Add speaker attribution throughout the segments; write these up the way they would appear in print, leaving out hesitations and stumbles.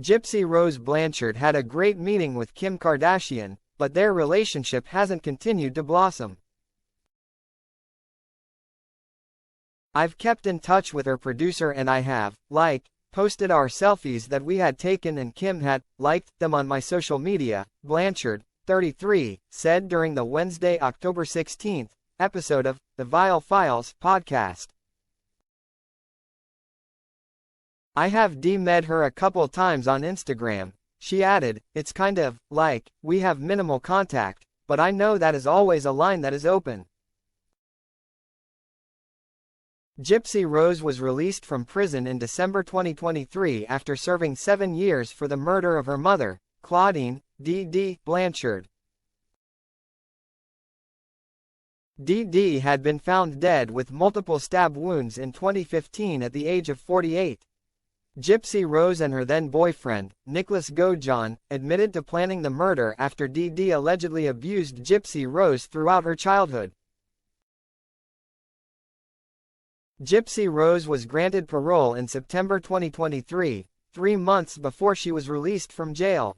Speaker 1: Gypsy Rose Blanchard had a great meeting with Kim Kardashian, but their relationship hasn't continued to blossom. I've kept in touch with her producer and I have, posted our selfies that we had taken and Kim had, liked them on my social media, Blanchard, 33, said during the Wednesday, October 16, episode of The Vile Files podcast. I have DM'd her a couple times on Instagram. She added, it's kind of, we have minimal contact, but I know that is always a line that is open. Gypsy Rose was released from prison in December 2023 after serving 7 years for the murder of her mother, Claudine D.D. Blanchard. D.D. had been found dead with multiple stab wounds in 2015 at the age of 48. Gypsy Rose and her then-boyfriend, Nicholas Gojan, admitted to planning the murder after D.D. allegedly abused Gypsy Rose throughout her childhood. Gypsy Rose was granted parole in September 2023, 3 months before she was released from jail.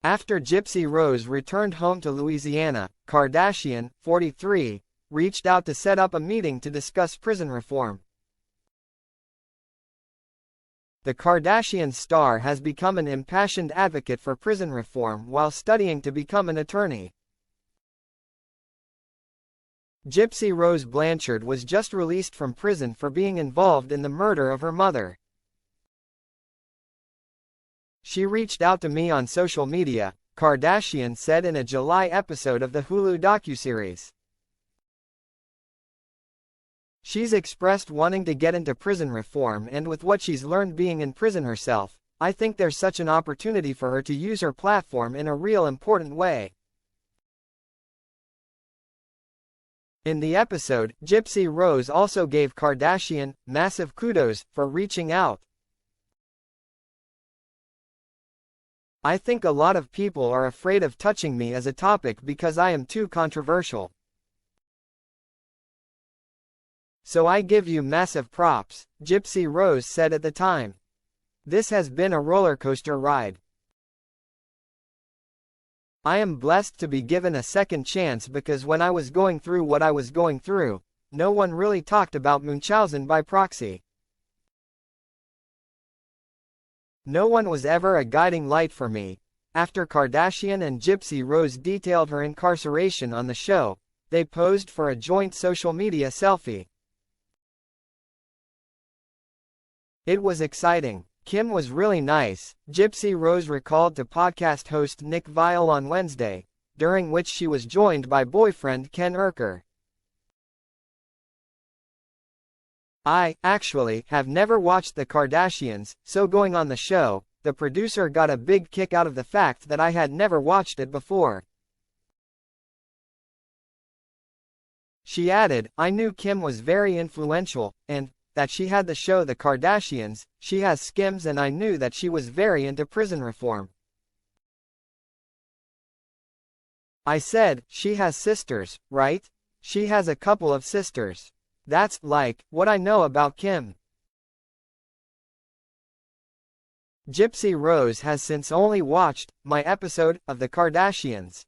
Speaker 1: After Gypsy Rose returned home to Louisiana, Kardashian, 43, reached out to set up a meeting to discuss prison reform. The Kardashian star has become an impassioned advocate for prison reform while studying to become an attorney. Gypsy Rose Blanchard was just released from prison for being involved in the murder of her mother. She reached out to me on social media, Kardashian said in a July episode of the Hulu docuseries. She's expressed wanting to get into prison reform, and with what she's learned being in prison herself, I think there's such an opportunity for her to use her platform in a real important way. In the episode, Gypsy Rose also gave Kardashian massive kudos for reaching out. I think a lot of people are afraid of touching me as a topic because I am too controversial. So I give you massive props, Gypsy Rose said at the time. This has been a roller coaster ride. I am blessed to be given a second chance because when I was going through what I was going through, no one really talked about Munchausen by proxy. No one was ever a guiding light for me. After Kardashian and Gypsy Rose detailed her incarceration on the show, they posed for a joint social media selfie. It was exciting. Kim was really nice, Gypsy Rose recalled to podcast host Nick Viall on Wednesday, during which she was joined by boyfriend Ken Urker. I, actually, have never watched The Kardashians, so going on the show, the producer got a big kick out of the fact that I had never watched it before. She added, I knew Kim was very influential, and that she had the show The Kardashians, she has Skims, and I knew that she was very into prison reform. I said, she has sisters, right? She has a couple of sisters. That's, what I know about Kim. Gypsy Rose has since only watched my episode of The Kardashians.